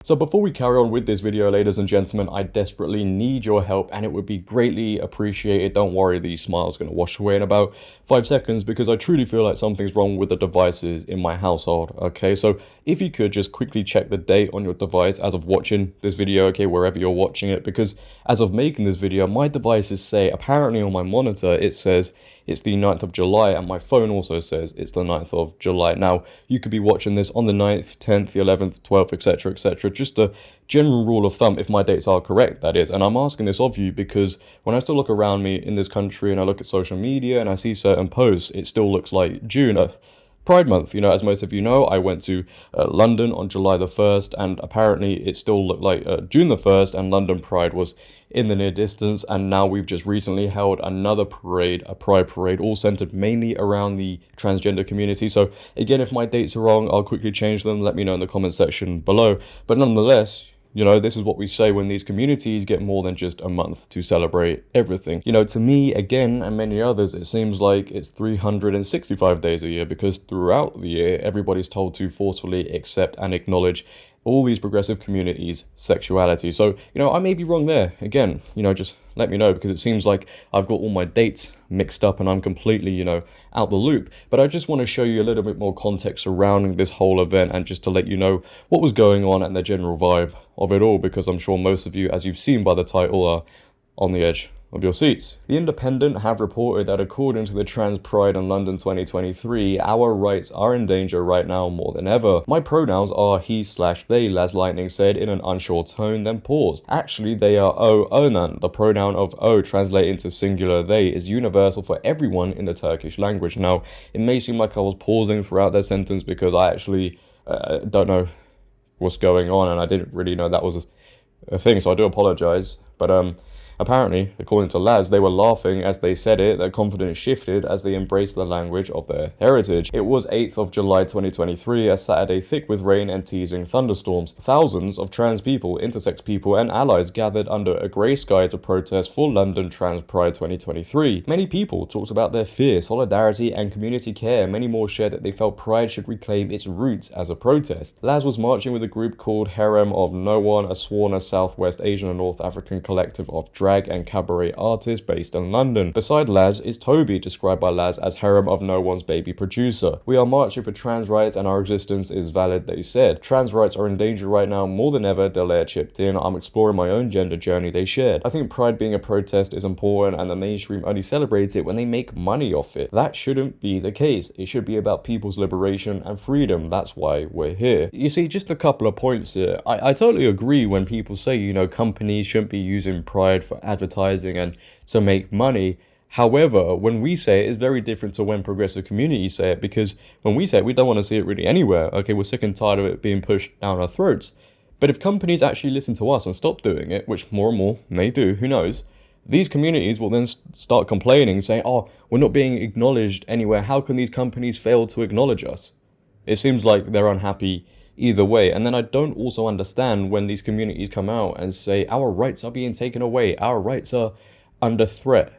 So before we carry on with this video, ladies and gentlemen, I desperately need your help and it would be greatly appreciated. Don't worry, these smiles are going to wash away in about 5 seconds because I truly feel like something's wrong with the devices in my household. Okay, so if you could just quickly check the date on your device as of watching this video, okay, wherever you're watching it, because as of making this video, my devices say, apparently on my monitor, it says it's the 9th of July, and my phone also says it's the 9th of July. Now, you could be watching this on the 9th, 10th, the 11th, 12th, etc., etc. Just a general rule of thumb, if my dates are correct, that is. And I'm asking this of you because when I still look around me in this country and I look at social media and I see certain posts, it still looks like June. Pride month, you know, as most of you know, I went to London on July the 1st, and apparently it still looked like June the 1st, and London Pride was in the near distance. And now we've just recently held another parade, a Pride parade, all centered mainly around the transgender community. So again, if my dates are wrong, I'll quickly change them. Let me know in the comment section below. But nonetheless, you know, this is what we say when these communities get more than just a month to celebrate everything. You know, to me, again, and many others, it seems like it's 365 days a year, because throughout the year, everybody's told to forcefully accept and acknowledge all these progressive communities' sexuality. So, you know, I may be wrong there. Again, you know, just let me know, because it seems like I've got all my dates mixed up and I'm completely, you know, out the loop. But I just want to show you a little bit more context surrounding this whole event, and just to let you know what was going on and the general vibe of it all, because I'm sure most of you, as you've seen by the title, are on the edge of your seats. The Independent have reported that according to the Trans Pride in London 2023, our rights are in danger right now more than ever. My pronouns are he/they, Laz Lightning said in an unsure tone, then paused. Actually, they are onan. The pronoun of o, translating to singular they, is universal for everyone in the Turkish language. Now, it may seem like I was pausing throughout their sentence because I actually don't know what's going on, and I didn't really know that was a thing, so I do apologize. But apparently, according to Laz, they were laughing as they said it. Their confidence shifted as they embraced the language of their heritage. It was 8th of July 2023, a Saturday thick with rain and teasing thunderstorms. Thousands of trans people, intersex people, and allies gathered under a grey sky to protest for London Trans Pride 2023. Many people talked about their fear, solidarity, and community care. Many more shared that they felt Pride should reclaim its roots as a protest. Laz was marching with a group called Harem of No One, a Swarna Southwest Asian and North African collective of drag and cabaret artists based in London. Beside Laz is Toby, described by Laz as Harem of No One's baby producer. We are marching for trans rights and our existence is valid, they said. Trans rights are in danger right now more than ever, Dallaire chipped in. I'm exploring my own gender journey, they shared. I think Pride being a protest is important, and the mainstream only celebrates it when they make money off it. That shouldn't be the case. It should be about people's liberation and freedom. That's why we're here. You see, just a couple of points here. I totally agree when people say, you know, companies shouldn't be using Pride for advertising and to make money. However, when we say it, it's very different to when progressive communities say it, because when we say it, we don't want to see it really anywhere. Okay, we're sick and tired of it being pushed down our throats. But if companies actually listen to us and stop doing it, which more and more may do, who knows, these communities will then start complaining, saying, oh, we're not being acknowledged anywhere. How can these companies fail to acknowledge us? It seems like they're unhappy either way. And then I don't also understand when these communities come out and say our rights are being taken away, our rights are under threat.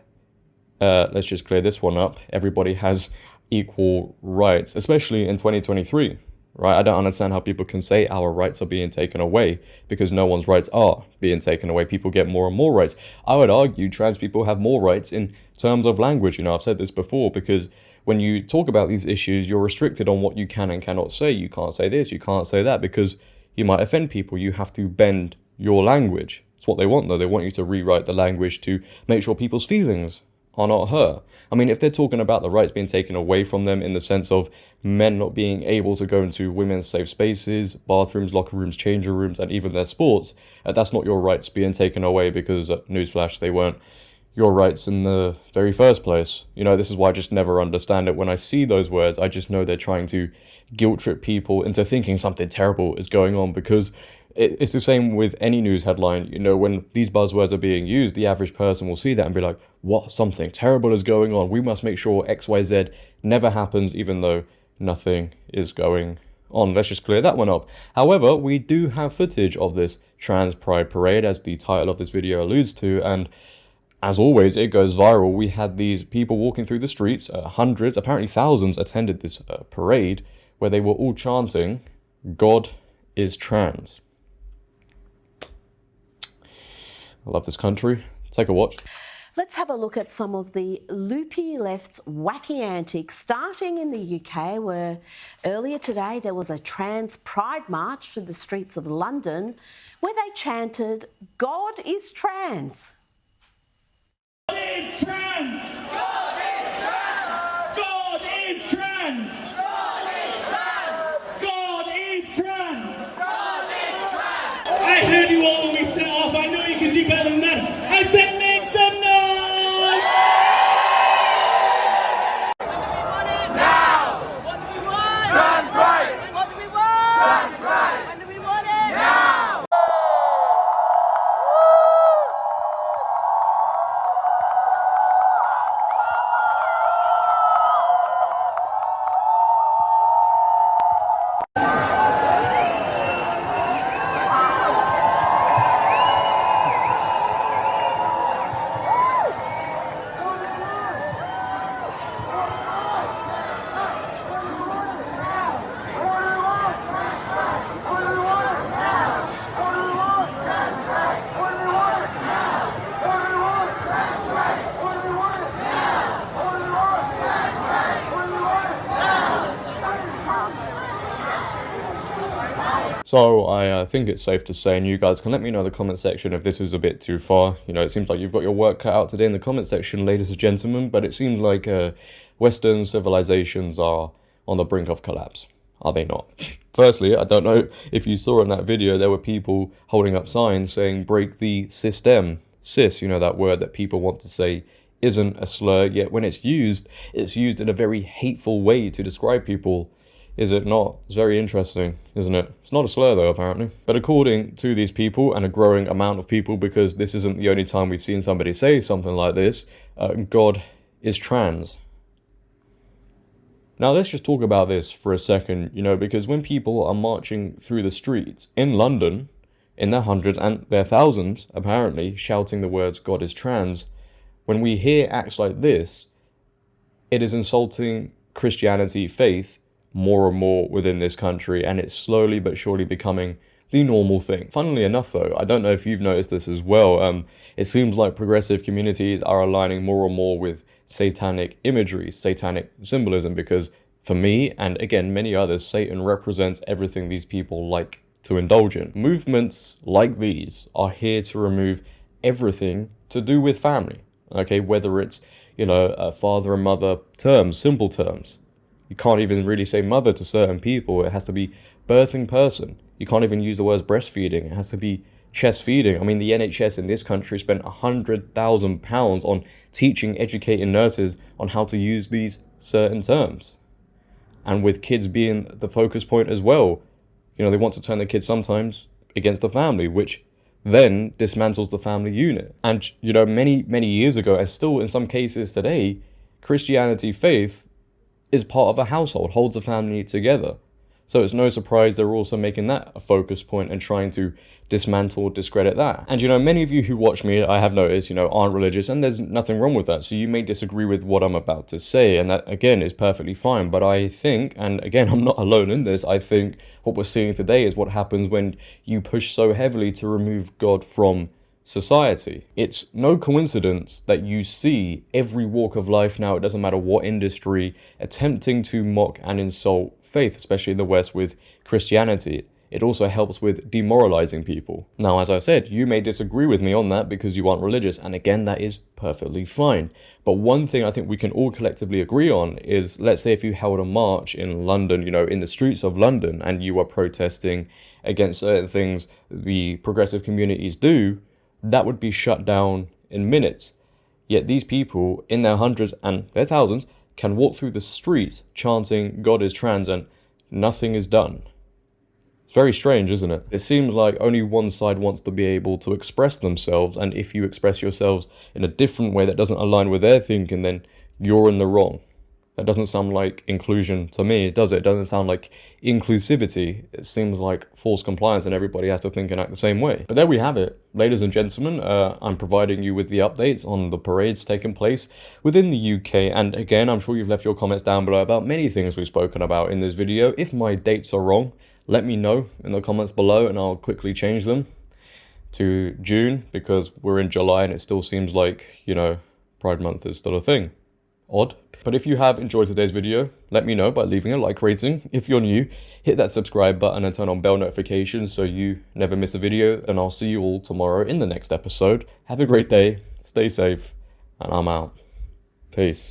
Let's just clear this one up. Everybody has equal rights, especially in 2023, right? I don't understand how people can say our rights are being taken away, because no one's rights are being taken away. People get more and more rights. I would argue trans people have more rights in terms of language. You know, I've said this before, because when you talk about these issues, you're restricted on what you can and cannot say. You can't say this, you can't say that, because you might offend people. You have to bend your language. It's what they want, though. They want you to rewrite the language to make sure people's feelings are not hurt. I mean, if they're talking about the rights being taken away from them in the sense of men not being able to go into women's safe spaces, bathrooms, locker rooms, changing rooms, and even their sports, that's not your rights being taken away, because, newsflash, they weren't your rights in the very first place. You know, this is why I just never understand it. When I see those words, I just know they're trying to guilt trip people into thinking something terrible is going on, because it's the same with any news headline. You know, when these buzzwords are being used, the average person will see that and be like, what, something terrible is going on. We must make sure XYZ never happens, even though nothing is going on. Let's just clear that one up. However, we do have footage of this Trans Pride Parade, as the title of this video alludes to, and as always, it goes viral. We had these people walking through the streets, hundreds, apparently thousands attended this parade, where they were all chanting, God is trans. I love this country. Take a watch. Let's have a look at some of the loopy left's wacky antics, starting in the UK, where earlier today there was a trans pride march through the streets of London where they chanted, "God is trans." God is trans! God is trans! God is trans! God is trans! God is trans! God is trans! I heard you all when we set off. I know you can do better than that. I said make some noise! Now! What do we want? Trans rights! What do we want? Trans rights! When do we want it? Now! So I think it's safe to say, and you guys can let me know in the comment section if this is a bit too far. You know, it seems like you've got your work cut out today in the comment section, ladies and gentlemen, but it seems like Western civilizations are on the brink of collapse. Are they not? Firstly, I don't know if you saw in that video, there were people holding up signs saying break the system. Cis, you know, that word that people want to say isn't a slur, yet when it's used in a very hateful way to describe people. Is it not? It's very interesting, isn't it? It's not a slur though, apparently. But according to these people, and a growing amount of people, because this isn't the only time we've seen somebody say something like this, God is trans. Now let's just talk about this for a second, you know, because when people are marching through the streets in London, in their hundreds and their thousands, apparently, shouting the words God is trans, when we hear acts like this, it is insulting Christianity, faith, more and more within this country, and it's slowly but surely becoming the normal thing. Funnily enough though, I don't know if you've noticed this as well, it seems like progressive communities are aligning more and more with satanic imagery, satanic symbolism, because for me, and again many others, Satan represents everything these people like to indulge in. Movements like these are here to remove everything to do with family, okay, whether it's, you know, father and mother terms, simple terms. You can't even really say mother to certain people. It has to be birthing person. You can't even use the words breastfeeding. It has to be chest feeding. I mean, the NHS in this country spent £100,000 on teaching, educating nurses on how to use these certain terms. And with kids being the focus point as well, you know, they want to turn their kids sometimes against the family, which then dismantles the family unit. And, you know, many, many years ago, and still in some cases today, Christianity, faith, is part of a household, holds a family together. So it's no surprise they're also making that a focus point and trying to dismantle, discredit that. And you know, many of you who watch me, I have noticed, you know, aren't religious, and there's nothing wrong with that. So you may disagree with what I'm about to say, and that again is perfectly fine. But I think, and again, I'm not alone in this, I think what we're seeing today is what happens when you push so heavily to remove God from society. It's no coincidence that you see every walk of life now, it doesn't matter what industry, attempting to mock and insult faith, especially in the West with Christianity. It also helps with demoralizing people. Now, as I said, you may disagree with me on that because you aren't religious, and again, that is perfectly fine. But one thing I think we can all collectively agree on is, let's say if you held a march in London, you know, in the streets of London, and you were protesting against certain things the progressive communities do, that would be shut down in minutes. Yet these people, in their hundreds and their thousands, can walk through the streets chanting God is trans and nothing is done. It's very strange, isn't it? It seems like only one side wants to be able to express themselves, and if you express yourselves in a different way that doesn't align with their thinking, then you're in the wrong. That doesn't sound like inclusion to me, does it? It doesn't sound like inclusivity. It seems like false compliance and everybody has to think and act the same way. But there we have it. Ladies and gentlemen, I'm providing you with the updates on the parades taking place within the UK. And again, I'm sure you've left your comments down below about many things we've spoken about in this video. If my dates are wrong, let me know in the comments below and I'll quickly change them. to June because we're in July and it still seems like, you know, Pride Month is still a thing. Odd. But if you have enjoyed today's video, let me know by leaving a like rating. If you're new, hit that subscribe button and turn on bell notifications so you never miss a video. And I'll see you all tomorrow in the next episode. Have a great day, stay safe, and I'm out. Peace.